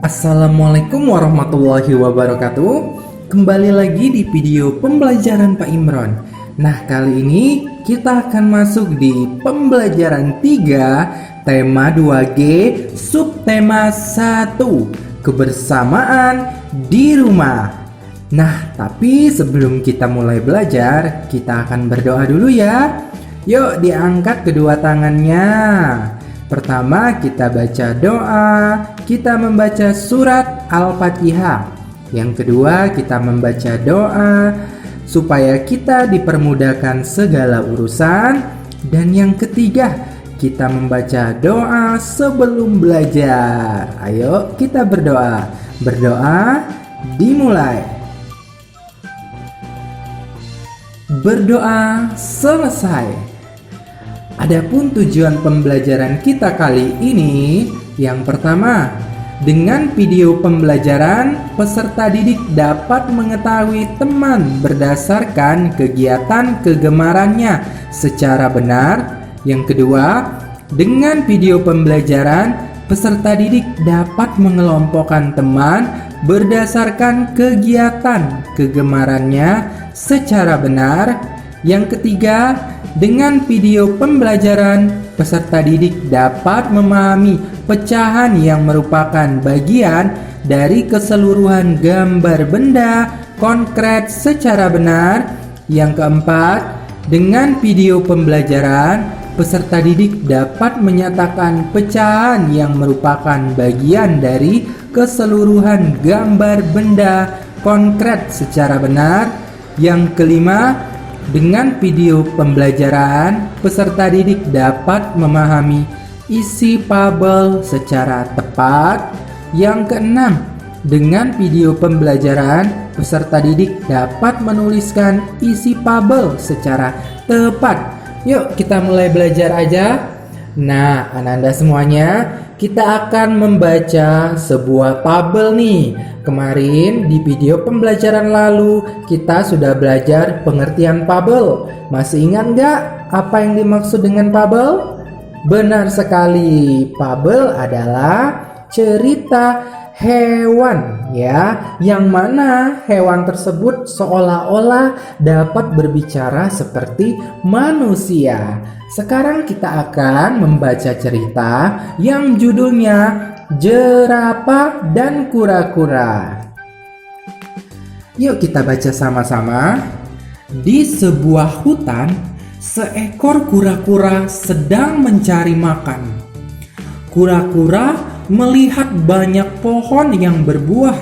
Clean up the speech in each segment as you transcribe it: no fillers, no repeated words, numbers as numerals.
Assalamualaikum warahmatullahi wabarakatuh. Kembali lagi di video pembelajaran Pak Imron. Nah, kali ini kita akan masuk di pembelajaran 3, tema 2G, subtema 1, kebersamaan di rumah. Nah, tapi sebelum kita mulai belajar, kita akan berdoa dulu ya. Yuk, diangkat kedua tangannya. Pertama, kita baca doa. Kita membaca surat Al-Fatihah. Yang kedua, kita membaca doa supaya kita dipermudahkan segala urusan. Dan yang ketiga, kita membaca doa sebelum belajar. Ayo kita berdoa. Berdoa dimulai. Berdoa selesai. Adapun tujuan pembelajaran kita kali ini, yang pertama, dengan video pembelajaran, peserta didik dapat mengetahui teman berdasarkan kegiatan kegemarannya secara benar. Yang kedua, dengan video pembelajaran, peserta didik dapat mengelompokkan teman berdasarkan kegiatan kegemarannya secara benar. Yang ketiga, dengan video pembelajaran, peserta didik dapat memahami pecahan yang merupakan bagian dari keseluruhan gambar benda konkret secara benar. Yang keempat, dengan video pembelajaran, peserta didik dapat menyatakan pecahan yang merupakan bagian dari keseluruhan gambar benda konkret secara benar. Yang kelima, dengan video pembelajaran, peserta didik dapat memahami isi tabel secara tepat. Yang keenam, dengan video pembelajaran, peserta didik dapat menuliskan isi tabel secara tepat. Yuk kita mulai belajar aja. Nah, Ananda semuanya, kita akan membaca sebuah tabel nih. Kemarin di video pembelajaran lalu kita sudah belajar pengertian tabel. Masih ingat nggak apa yang dimaksud dengan tabel? Benar sekali, tabel adalah cerita hewan ya, yang mana hewan tersebut seolah-olah dapat berbicara seperti manusia. Sekarang kita akan membaca cerita yang judulnya Jerapah dan Kura-kura. Yuk kita baca sama-sama. Di sebuah hutan, seekor kura-kura sedang mencari makan. Kura-kura melihat banyak pohon yang berbuah.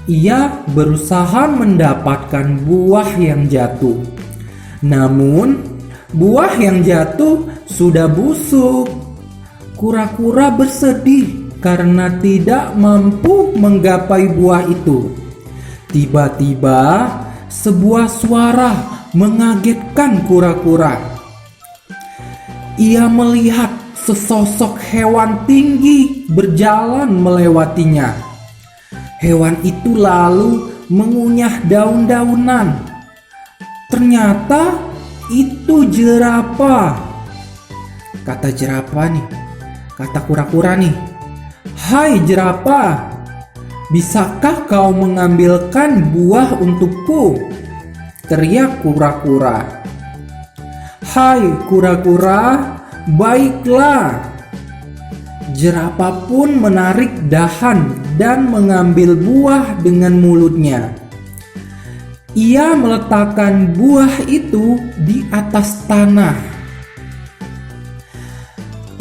Ia berusaha mendapatkan buah yang jatuh. Namun, buah yang jatuh sudah busuk. Kura-kura bersedih karena tidak mampu menggapai buah itu. Tiba-tiba, sebuah suara mengagetkan kura-kura. Ia melihat sesosok hewan tinggi berjalan melewatinya. Hewan itu lalu mengunyah daun-daunan. Ternyata itu jerapah. Kata jerapah nih, kata kura-kura nih, "Hai jerapah, bisakah kau mengambilkan buah untukku?" teriak kura-kura. "Hai kura-kura, baiklah." Jerapah pun menarik dahan dan mengambil buah dengan mulutnya. Ia meletakkan buah itu di atas tanah.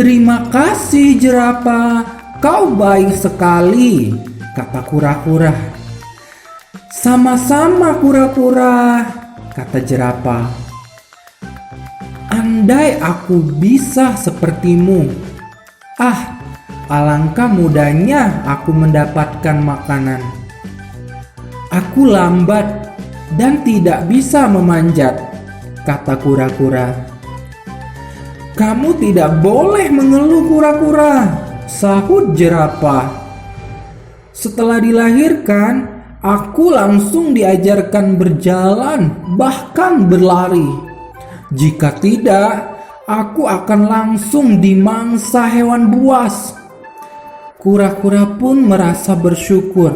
"Terima kasih jerapah, kau baik sekali," kata kura-kura. "Sama-sama kura-kura," kata jerapah. "Andai aku bisa sepertimu. Alangkah mudahnya aku mendapatkan makanan. Aku lambat dan tidak bisa memanjat," kata kura-kura. Kamu tidak boleh mengeluh kura-kura, sahut jerapah. Setelah dilahirkan, aku langsung diajarkan berjalan, bahkan berlari. Jika tidak, aku akan langsung dimangsa hewan buas. Kura-kura pun merasa bersyukur.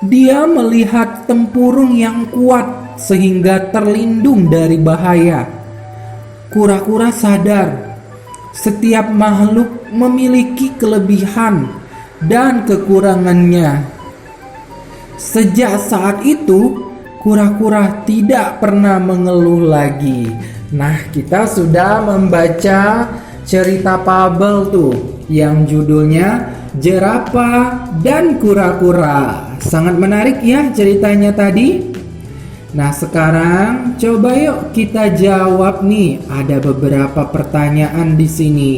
Dia melihat tempurung yang kuat sehingga terlindung dari bahaya. Kura-kura sadar, setiap makhluk memiliki kelebihan dan kekurangannya. Sejak saat itu, kura-kura tidak pernah mengeluh lagi. Nah, kita sudah membaca cerita fabel tuh yang judulnya Jerapah dan Kura-kura. Sangat menarik ya ceritanya tadi. Nah, sekarang coba yuk kita jawab nih. Ada beberapa pertanyaan di sini.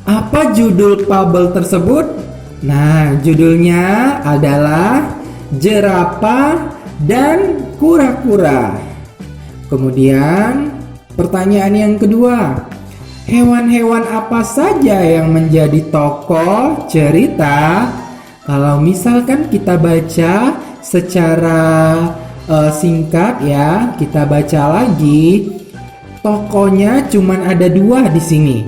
Apa judul fabel tersebut? Nah, judulnya adalah Jerapah dan Kura-kura. Kemudian pertanyaan yang kedua, hewan-hewan apa saja yang menjadi tokoh cerita? Kalau misalkan kita baca secara singkat ya, kita baca lagi, tokohnya cuman ada 2 di sini.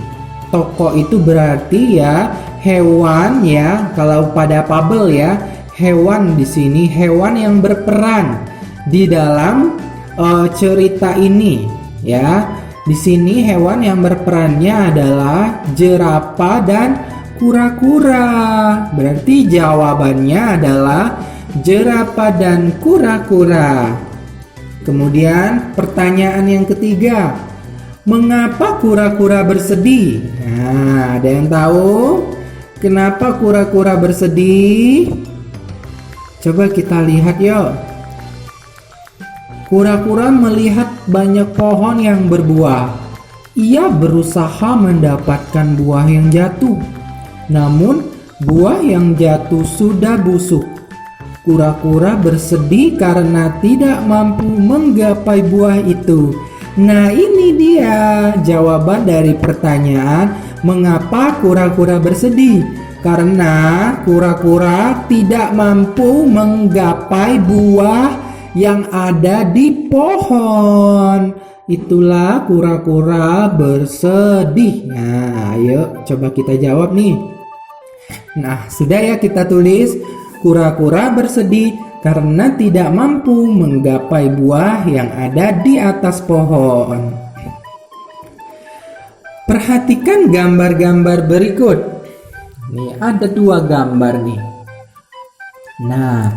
Tokoh itu berarti ya hewan ya, kalau pada fabel ya, hewan di sini hewan yang berperan di dalam cerita ini ya. Di sini hewan yang berperannya adalah jerapah dan kura-kura. Berarti jawabannya adalah jerapah dan kura-kura. Kemudian pertanyaan yang ketiga, mengapa kura-kura bersedih? Nah, ada yang tahu kenapa kura-kura bersedih? Coba kita lihat yuk. Kura-kura melihat banyak pohon yang berbuah. Ia berusaha mendapatkan buah yang jatuh. Namun, buah yang jatuh sudah busuk. Kura-kura bersedih karena tidak mampu menggapai buah itu. Nah, ini dia jawaban dari pertanyaan mengapa kura-kura bersedih. Karena kura-kura tidak mampu menggapai buah yang ada di pohon. Itulah kura-kura bersedih. Nah, ayo coba kita jawab nih. Nah, sudah ya kita tulis, kura-kura bersedih karena tidak mampu menggapai buah yang ada di atas pohon. Perhatikan gambar-gambar berikut. Nih, ada 2 gambar nih. Nah,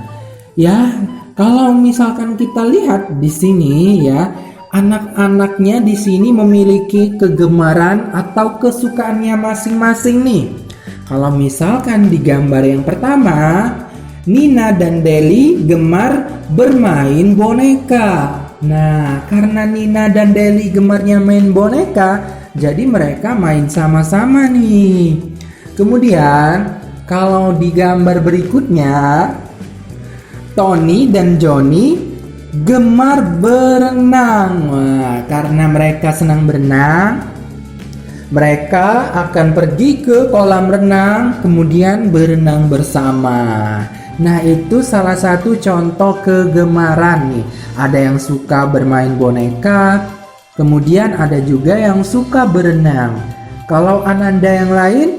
ya, kalau misalkan kita lihat di sini ya, anak-anaknya di sini memiliki kegemaran atau kesukaannya masing-masing nih. Kalau misalkan di gambar yang pertama, Nina dan Deli gemar bermain boneka. Nah, karena Nina dan Deli gemarnya main boneka, jadi mereka main sama-sama nih. Kemudian, kalau di gambar berikutnya, Tony dan Johnny gemar berenang. Nah, karena mereka senang berenang, mereka akan pergi ke kolam renang, kemudian berenang bersama. Nah, itu salah satu contoh kegemaran nih. Ada yang suka bermain boneka, kemudian ada juga yang suka berenang. Kalau Ananda yang lain,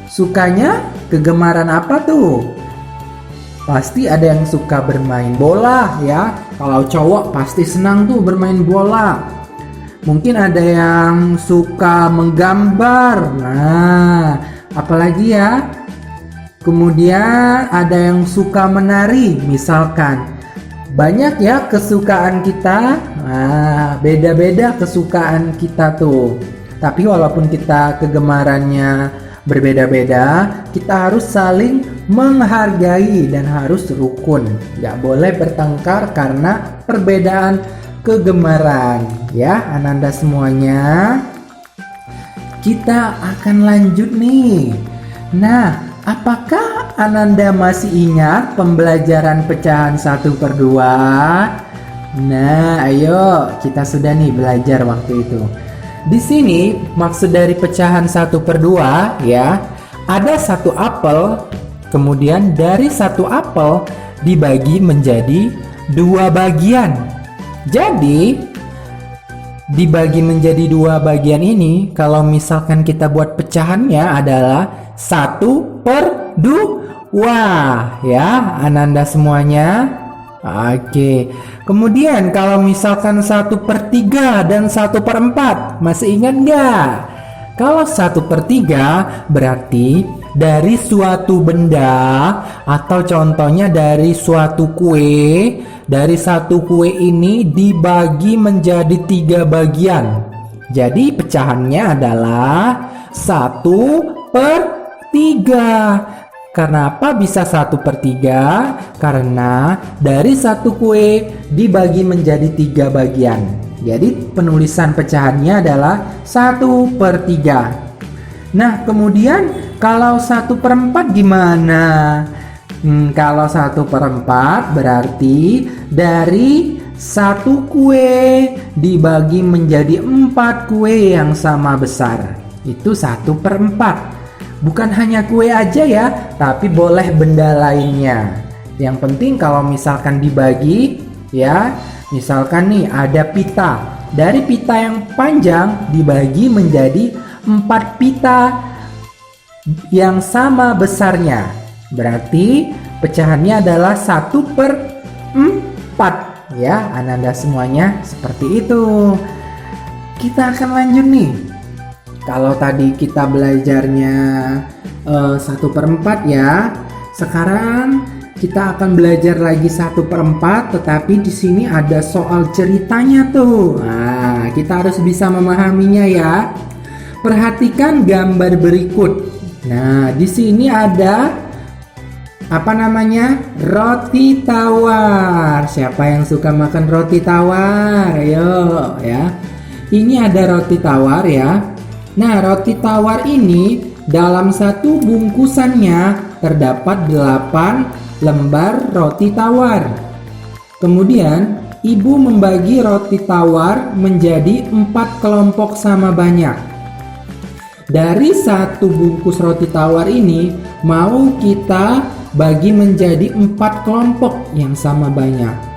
sukanya kegemaran apa tuh? Pasti ada yang suka bermain bola ya. Kalau cowok pasti senang tuh bermain bola. Mungkin ada yang suka menggambar. Nah, apalagi ya? Kemudian ada yang suka menari, misalkan. Banyak ya kesukaan kita. Nah, beda-beda kesukaan kita tuh. Tapi walaupun kita kegemarannya berbeda-beda, kita harus saling menghargai dan harus rukun. Gak boleh bertengkar karena perbedaan kegemaran. Ya, Ananda semuanya. Kita akan lanjut nih. Nah, apakah Ananda masih ingat pembelajaran pecahan 1/2? Nah, ayo kita sudah nih belajar waktu itu. di sini maksud dari pecahan 1/2 ya, ada satu apel, kemudian dari satu apel dibagi menjadi 2 bagian. Jadi dibagi menjadi 2 bagian ini, kalau misalkan kita buat pecahannya adalah 1/2 ya, Ananda semuanya. Oke, kemudian kalau misalkan 1/3 dan 1/4, masih ingat nggak? Kalau 1/3 berarti dari suatu benda, atau contohnya dari suatu kue. Dari satu kue ini dibagi menjadi 3 bagian. Jadi pecahannya adalah 1/3. Kenapa bisa 1/3? Karena dari satu kue dibagi menjadi 3 bagian. Jadi penulisan pecahannya adalah 1/3. Nah, kemudian kalau 1/4 gimana? Kalau 1/4 berarti dari satu kue dibagi menjadi 4 kue yang sama besar. Itu 1/4. Bukan hanya kue aja ya, tapi boleh benda lainnya. Yang penting kalau misalkan dibagi ya, misalkan nih ada pita. Dari pita yang panjang dibagi menjadi 4 pita yang sama besarnya. Berarti pecahannya adalah 1/4 ya, Ananda semuanya seperti itu. Kita akan lanjut nih. Kalau tadi kita belajarnya 1/4 ya, sekarang kita akan belajar lagi 1/4, tetapi di sini ada soal ceritanya tuh. Nah, kita harus bisa memahaminya ya. Perhatikan gambar berikut. Nah, di sini ada apa namanya? Roti tawar. Siapa yang suka makan roti tawar? Ayo ya. Ini ada roti tawar ya. Nah, roti tawar ini dalam satu bungkusannya terdapat 8 lembar roti tawar. Kemudian, ibu membagi roti tawar menjadi 4 kelompok sama banyak. Dari satu bungkus roti tawar ini mau kita bagi menjadi 4 kelompok yang sama banyak.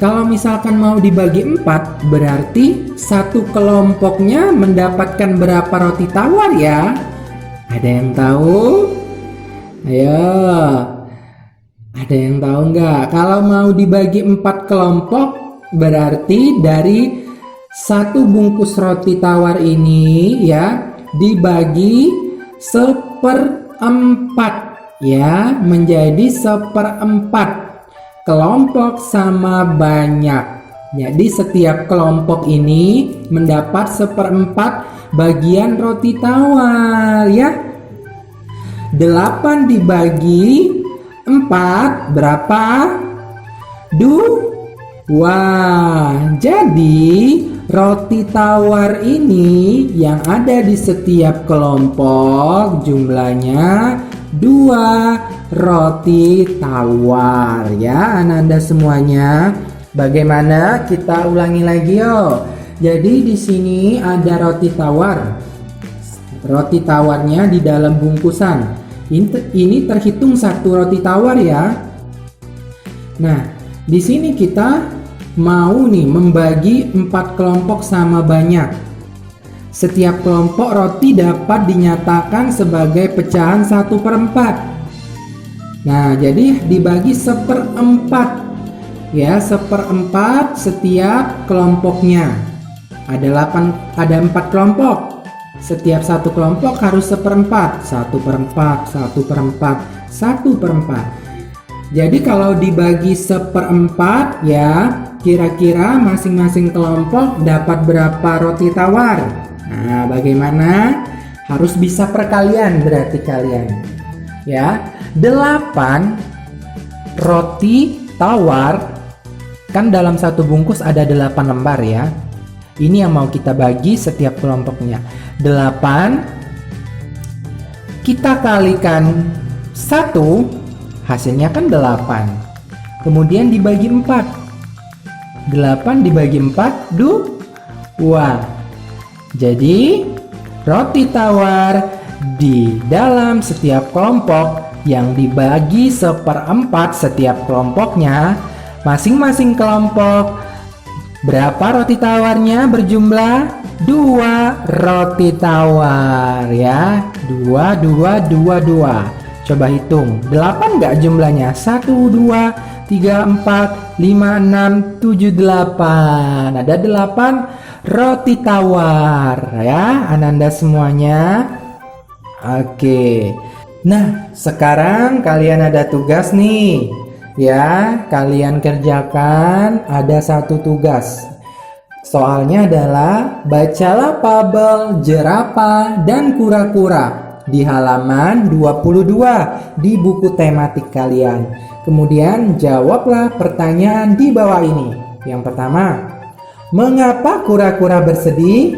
Kalau misalkan mau dibagi 4, berarti satu kelompoknya mendapatkan berapa roti tawar ya? Ada yang tahu? Ayo, ada yang tahu nggak? Kalau mau dibagi 4 kelompok, berarti dari satu bungkus roti tawar ini ya dibagi 1/4 ya, menjadi 1/4 kelompok sama banyak. Jadi setiap kelompok ini mendapat 1/4 bagian roti tawar ya. 8 dibagi 4 berapa? 2. Jadi roti tawar ini yang ada di setiap kelompok jumlahnya 2 roti tawar ya, Ananda semuanya. Bagaimana? Kita ulangi lagi yo. Jadi di sini ada roti tawar. Roti tawarnya di dalam bungkusan. Ini terhitung 1 roti tawar ya. Nah, di sini kita mau nih membagi 4 kelompok sama banyak. Setiap kelompok roti dapat dinyatakan sebagai pecahan 1/4. Nah, jadi dibagi 1/4 ya, 1/4 setiap kelompoknya. Ada 4 kelompok. Setiap satu kelompok harus 1/4, 1/4, 1/4, 1/4. Jadi kalau dibagi 1/4 ya, kira-kira masing-masing kelompok dapat berapa roti tawar? Nah, bagaimana? Harus bisa perkalian berarti kalian. Ya, 8 roti tawar, kan dalam satu bungkus ada 8 lembar ya. Ini yang mau kita bagi setiap kelompoknya. 8 kita kalikan 1, hasilnya kan 8. Kemudian dibagi 4. 8 dibagi 4, 2. Jadi, roti tawar di dalam setiap kelompok yang dibagi seperempat setiap kelompoknya, masing-masing kelompok berapa roti tawarnya berjumlah 2 roti tawar ya. 2, 2, 2, 2. Coba hitung, 8 nggak jumlahnya? 1, 2, 3, 4, 5, 6, 7, 8. Ada 8 roti tawar ya, Ananda semuanya. Oke. Nah, sekarang kalian ada tugas nih. Ya, kalian kerjakan ada satu tugas. Soalnya adalah bacalah fabel jerapah dan kura-kura di halaman 22 di buku tematik kalian. Kemudian jawablah pertanyaan di bawah ini. Yang pertama, mengapa kura-kura bersedih?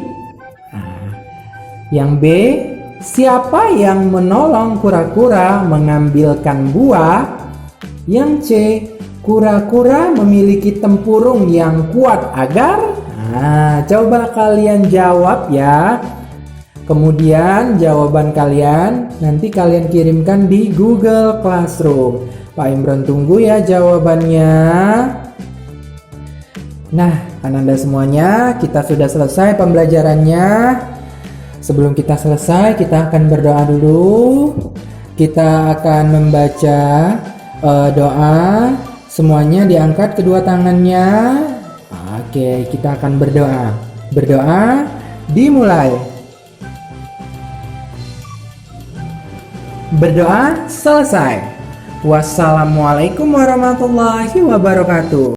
Yang B, siapa yang menolong kura-kura mengambilkan buah? Yang C, kura-kura memiliki tempurung yang kuat agar? Coba kalian jawab ya. Kemudian jawaban kalian nanti kalian kirimkan di Google Classroom. Pak Imron tunggu ya jawabannya. Nah, Ananda semuanya, kita sudah selesai pembelajarannya. Sebelum kita selesai, kita akan berdoa dulu. Kita akan membaca doa. Semuanya diangkat kedua tangannya. Oke, kita akan berdoa. Berdoa dimulai. Berdoa selesai. Wassalamualaikum warahmatullahi wabarakatuh.